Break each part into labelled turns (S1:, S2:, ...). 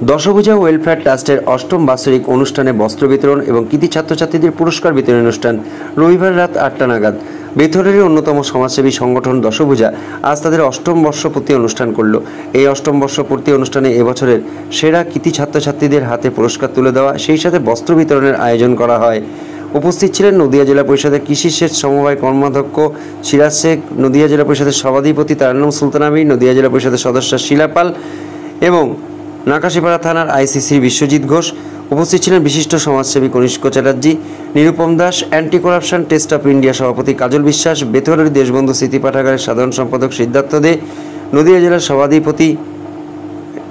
S1: দশভূজা welfare ট্রাস্টের অষ্টম বাৎসরিক অনুষ্ঠানে বস্ত্র বিতরণ এবং কৃতি ছাত্রছাত্রীদের পুরস্কার বিতরণ অনুষ্ঠান রবিবার রাত ৮টা নাগাদ। বেথরের অন্যতম সমাজসেবী সংগঠন দশভূজা আজ তাদের অষ্টম বর্ষপূর্তি অনুষ্ঠান করল। এই অষ্টম বর্ষপূর্তি অনুষ্ঠানে এবছরের সেরা কৃতি ছাত্রছাত্রীদের হাতে পুরস্কার তুলে দেওয়া, সেই সাথে বস্ত্র বিতরণের আয়োজন করা হয়। উপস্থিত ছিলেন নদিয়া জেলা পরিষদের কৃষি সেচ সমবায় কর্মাধ্যক্ষ সিরাজ শেখ, নদিয়া জেলা পরিষদের সভাধিপতি তারান্নুম সুলতান আমির, নদিয়া জেলা পরিষদের সদস্য শিলাপাল এবং নাকাশিপাড়া থানার আইসিসি বিশ্বজিৎ ঘোষ। উপস্থিত ছিলেন বিশিষ্ট সমাজসেবী Kanishka Chatterjee, Nirupam Das, anti corruption test of India সভাপতি কাজল বিশ্বাস, বেথরের দেশবন্ধু স্মৃতি পাঠাগারের সাধারণ সম্পাদক সিদ্ধার্থ দে, নদিয়া জেলার সভাধিপতি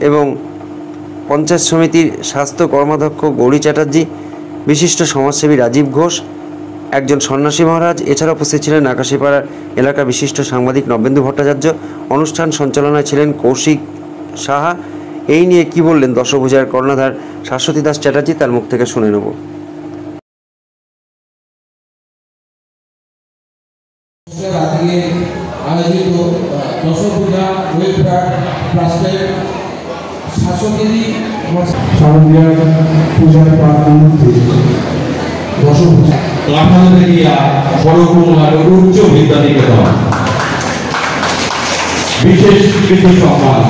S1: এবং পঞ্চায়েত সমিতির স্বাস্থ্য কর্মাধ্যক্ষ গৌরী চ্যাটার্জি, বিশিষ্ট সমাজসেবী রাজীব ঘোষ, একজন সন্ন্যাসী মহারাজ। এছাড়া উপস্থিত ছিলেন নাকাশিপাড়ার এলাকার বিশিষ্ট সাংবাদিক নবেন্দু ভট্টাচার্য। অনুষ্ঠান সঞ্চালনায় ছিলেন কৌশিক সাহা। এই নিয়ে কি বললেন দশভূজার কর্ণধার শাশ্বতী দাস চ্যাটার্জি, তার মুখ থেকে শুনে নেব।
S2: আয়োজিত দশভূজা ওয়েলফেয়ার ট্রাস্টের শাশ্বতী পূজার প্রার্থনা দশভূজা লাফানিয়া বড়কুমার উচ্চ বিদ্যানিকেতন বিশেষ কৃতি সম্মান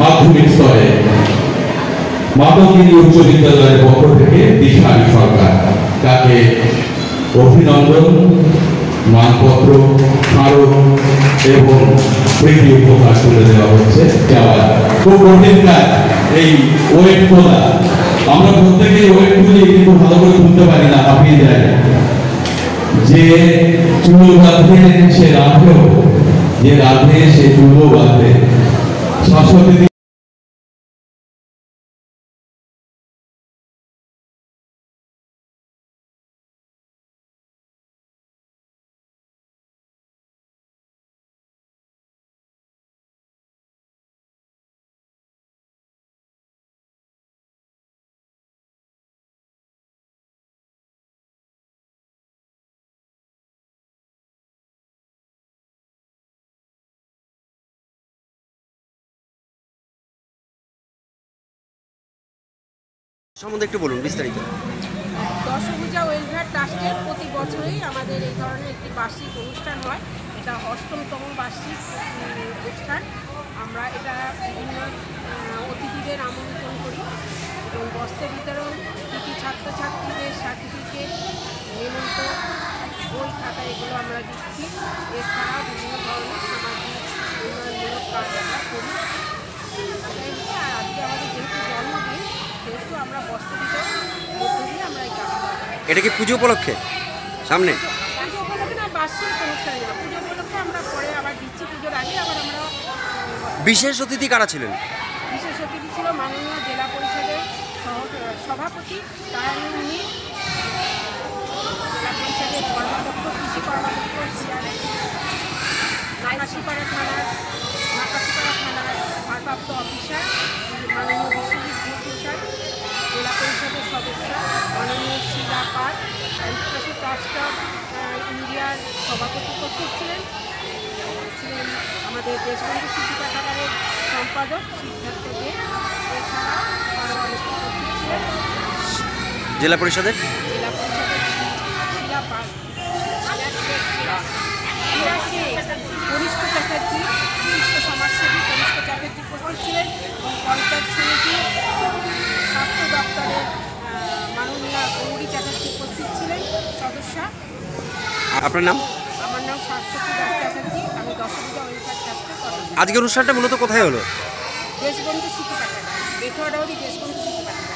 S2: মাধ্যমিক স্তরে মাতঙ্গিনী উচ্চ বিদ্যালয়ের পক্ষ থেকে দিশারি সরকার তাকে অভিনন্দন, মানপত্র, স্মারক এবং প্রীতি উপহার তুলে দেওয়া হচ্ছে। খুব কঠিন কাজ এই ওয়েট তোলা। আমরা প্রত্যেকেই ওয়েট তুলি, কিন্তু ভালো করে তুলতে পারি না, হাঁপিয়ে যায়। যে চুল বাঁধে সে রাধেও, যে রাধে সে চুলও বাঁধে। শাশ্বতী
S1: সম্বন্ধে একটু বলুন বিস্তারিত।
S3: দশভূজা ওয়েলফেয়ার ট্রাস্টের প্রতি বছরই আমাদের এই ধরনের একটি বার্ষিক অনুষ্ঠান হয়। এটা অষ্টমতম বার্ষিক অনুষ্ঠান। আমরা এটা বিভিন্ন অতিথিদের আমন্ত্রণ করি এবং বস্ত্র বিতরণ, কৃতি ছাত্রছাত্রীদের সার্টিফিকেট, নিয়মিত বই খাতা এগুলো আমরা দিচ্ছি। এছাড়াও বিভিন্ন ধরনের সামাজিক উন্নয়নমূলক কাজ আমরা করি। আর আজকে আমাদের যেহেতু জন্মদিন, সেহেতু আমরা বস্ত্র বিতরণ মধ্য দিয়ে আমরা এই কাজ করি।
S1: এটা কি পুজো উপলক্ষে সামনে?
S3: পুজো উপলক্ষে না, বার্ষিক অনুষ্ঠান না, পুজো উপলক্ষে আমরা পরে আবার দিচ্ছি। পুজোর আগে আবার আমরা।
S1: বিশেষ অতিথি কারা ছিলেন?
S3: বিশেষ অতিথি ছিল মাননীয় জেলা পরিষদের সভাপতি তারান্নুম মির, জেলা পরিষদের কর্মাধ্যক্ষ কৃষি কর্মাধ্যক্ষ নাকাশিপাড়া থানার ভারপ্রাপ্ত অফিসার মাননীয় বিশ্বজিৎ ঘোষ, জেলা পরিষদের সদস্য মাননীয় শিলাপাল, ট্রাস্ট অফ ইন্ডিয়ার সভাপতি উপস্থিত ছিলেন আমাদের দেশবন্ধু স্মৃতি পাঠাগারের সম্পাদক সিদ্ধার্থ দে। এছাড়া
S1: জেলা পরিষদের
S3: শিলাপাল, কনিষ্ক চ্যাটার্জি, বিশিষ্ট সমাজসেবী কনিষ্ক চ্যাটার্জি উপস্থিত ছিলেন এবং পঞ্চায়েত সমিতি স্বাস্থ্য দপ্তরের মাননীয়া গৌরী চ্যাটার্জি উপস্থিত ছিলেন সদস্য।
S1: আপনার নাম?
S3: আমার নাম শাশ্বতী দাস চ্যাটার্জি, আমি দশভূজা ওয়েলফেয়ার ট্রাস্টের কর্মকর্তা।
S1: আজকের অনুষ্ঠানটা মূলত কোথায় হলো?
S3: দেশবন্ধু স্মৃতি পাঠাগার, বেথরডাউরি দেশবন্ধু স্মৃতি পাঠাগার।